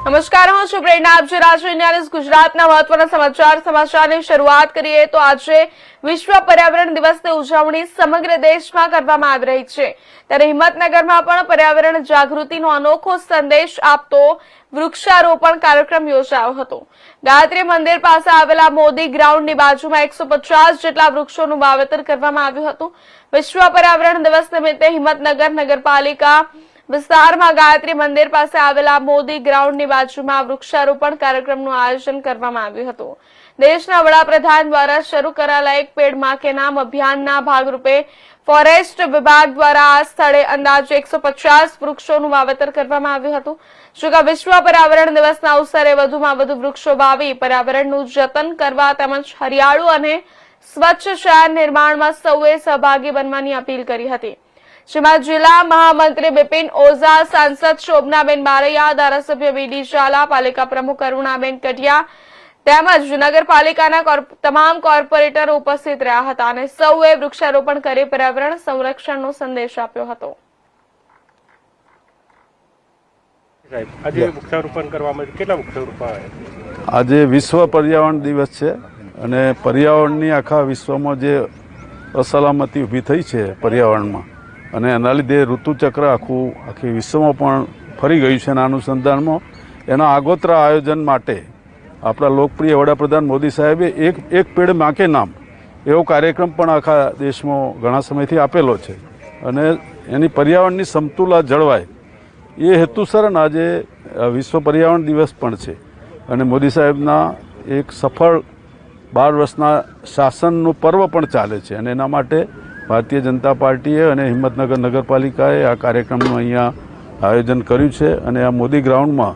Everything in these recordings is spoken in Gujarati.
નમસ્કાર, હું છું પ્રેરણા. આપ જોઈ રહ્યા છો ઇન્ડિયા ન્યૂઝ ગુજરાતના મહત્વના સમાચારની શરૂઆત કરીએ તો આજે વિશ્વ પર્યાવરણ દિવસની ઉજવણી સમગ્ર દેશમાં કરવામાં આવી રહી છે. ત્યારે હિંમતનગરમાં પણ પર્યાવરણ જાગૃતિનો અનોખો સંદેશ આપતો વૃક્ષારોપણ કાર્યક્રમ યોજાયો હતો. ગાયત્રી મંદિર પાસે આવેલા મોદી ગ્રાઉન્ડની બાજુમાં 150 જેટલા વૃક્ષોનું વાવેતર કરવામાં આવ્યું હતું. વિશ્વ પર્યાવરણ દિવસ નિમિત્તે હિંમતનગર નગરપાલિકા વિસ્તારમાં ગાયત્રી મંદિર પાસે આવેલા મોદી ગ્રાઉન્ડની બાજુમાં વૃક્ષારોપણ કાર્યક્રમનું આયોજન કરવામાં આવ્યું હતું. દેશના વડાપ્રધાન દ્વારા શરૂ કરાયેલા એક પેડ માં કે નામ અભિયાનના ભાગરૂપે ફોરેસ્ટ વિભાગ દ્વારા આ સ્થળે અંદાજે 150 વૃક્ષોનું વાવેતર કરવામાં આવ્યું હતું. જોકે વિશ્વ પર્યાવરણ દિવસના અવસરે વધુમાં વધુ વૃક્ષો વાવી પર્યાવરણનું જતન કરવા તેમજ હરિયાળું અને સ્વચ્છ શહેર નિર્માણમાં સૌએ સહભાગી બનવાની અપીલ કરી હતી. જેમાં જિલ્લા મહામંત્રી બિપિન ઓઝા, સાંસદ શોભનાબેન બારૈયા, ધારાસભ્ય બીડી ઝાલા, પાલિકા પ્રમુખ અરુણાબેન કઢિયા તેમજ નગરપાલિકાના તમામ કોર્પોરેટરો ઉપસ્થિત રહ્યા હતા અને સૌએ વૃક્ષારોપણ કરી પર્યાવરણ સંરક્ષણનો સંદેશ આપ્યો હતો. આજે વૃક્ષારોપણ કરવામાં કેટલા વૃક્ષારોપણ? આજે વિશ્વ પર્યાવરણ દિવસ છે અને પર્યાવરણની આખા વિશ્વમાં જે અસલામતી ઊભી થઈ છે પર્યાવરણમાં અને એના લીધે ઋતુચક્ર આખી વિશ્વમાં પણ ફરી ગયું છે. એના અનુસંધાનમાં એના આગોતરા આયોજન માટે આપણા લોકપ્રિય વડાપ્રધાન મોદી સાહેબે એક પેડ માં કે નામ એવો કાર્યક્રમ પણ આખા દેશમાં ઘણા સમયથી આપેલો છે અને એની પર્યાવરણની સમતુલા જળવાય એ હેતુસર આજે વિશ્વ પર્યાવરણ દિવસ પણ છે. અને મોદી સાહેબના એક સફળ 12 વર્ષના શાસનનું પર્વ પણ ચાલે છે અને એના માટે ભારતીય જનતા પાર્ટીએ અને હિંમતનગર નગરપાલિકાએ આ કાર્યક્રમનું અહીંયા આયોજન કર્યું છે. અને આ મોદી ગ્રાઉન્ડમાં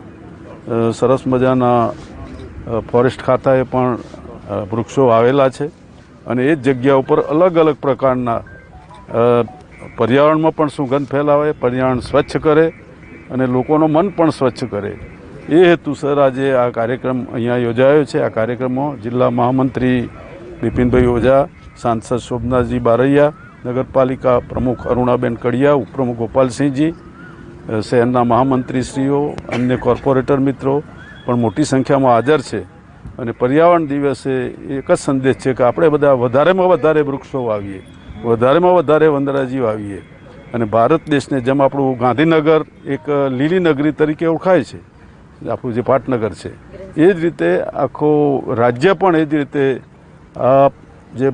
સરસ મજાના ફોરેસ્ટ ખાતાએ પણ વૃક્ષો આવેલા છે અને એ જ જગ્યા ઉપર અલગ અલગ પ્રકારના પર્યાવરણમાં પણ સુગંધ ફેલાવે, પર્યાવરણ સ્વચ્છ કરે અને લોકોનું મન પણ સ્વચ્છ કરે એ હેતુસર આજે આ કાર્યક્રમ અહીંયા યોજાયો છે. આ કાર્યક્રમમાં જિલ્લા મહામંત્રી બિપિનભાઈ ઓઝા, સાંસદ શોભનાજી બારૈયા, નગરપાલિકા પ્રમુખ અરુણાબેન કઢિયા, ઉપપ્રમુખ ગોપાલસિંહજી, શહેરના મહામંત્રીશ્રીઓ, અન્ય કોર્પોરેટર મિત્રો પણ મોટી સંખ્યામાં હાજર છે. અને પર્યાવરણ દિવસે એક જ સંદેશ છે કે આપણે બધા વધારેમાં વધારે વૃક્ષો વાવીએ, વધારેમાં વધારે વનરાજી વાવીએ અને ભારત દેશને જેમ આપણું ગાંધીનગર એક લીલી નગરી તરીકે ઓળખાય છે, આપણું જે પાટનગર છે, એ જ રીતે આખું રાજ્ય પણ એ જ રીતે જે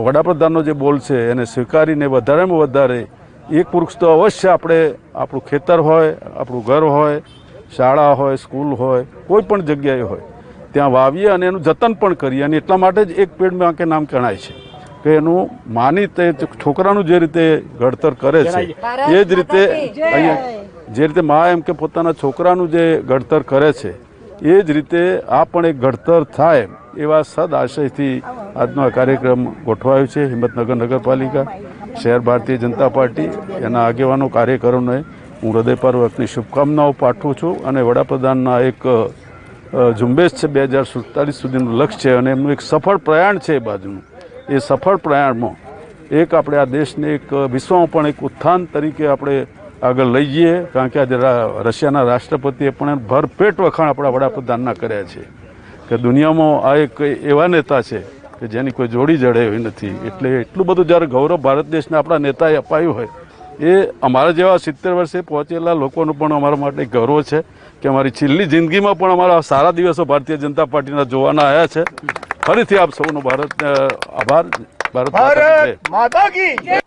વડાપ્રધાનનો જે બોલ છે એને સ્વીકારીને વધારેમાં વધારે એક વૃક્ષ તો અવશ્ય આપણે આપણું ખેતર હોય, આપણું ઘર હોય, શાળા હોય, સ્કૂલ હોય, કોઈ પણ જગ્યાએ હોય ત્યાં વાવીએ અને એનું જતન પણ કરીએ. અને એટલા માટે જ એક પેડ માં કે નામ કહેવાય છે કે એનું માની તે છોકરાનું જે રીતે ઘડતર કરે છે એ જ રીતે અહીંયા જે રીતે મા એમ કે પોતાના છોકરાનું જે ઘડતર કરે છે એ જ રીતે આ પણ એક ઘડતર થાય એવા સદ આશયથી આજનો આ કાર્યક્રમ ગોઠવાયો છે. હિંમતનગર નગરપાલિકા, શહેર ભારતીય જનતા પાર્ટી, એના આગેવાનો કાર્યકરોને હું હૃદયપૂર્વકની શુભકામનાઓ પાઠવું છું. અને વડાપ્રધાનના એક ઝુંબેશ છે 2047 સુધીનું લક્ષ્ય છે અને એમનું એક સફળ પ્રયાણ છે એ બાજુનું. એ સફળ પ્રયાણમાં એક આપણે આ દેશને એક વિશ્વમાં પણ એક ઉત્થાન તરીકે આપણે આગળ લઈ જઈએ. કારણ કે આજે રશિયાના રાષ્ટ્રપતિએ પણ ભરપેટ વખાણ આપણા વડાપ્રધાનના કર્યા છે કે દુનિયામાં આ એક એવા નેતા છે કે જેની કોઈ જોડી જડે એવી નથી. એટલે એટલું બધું જ્યારે ગૌરવ ભારત દેશને આપણા નેતાએ અપાયું હોય એ અમારા જેવા 70 વર્ષે પહોંચેલા લોકોનું પણ અમારા માટે ગૌરવ છે કે અમારી છેલ્લી જિંદગીમાં પણ અમારા સારા દિવસો ભારતીય જનતા પાર્ટીના જોવાના આવ્યા છે. ફરીથી આપ સૌનો ભારત આભાર. ભારત માતા કી જય.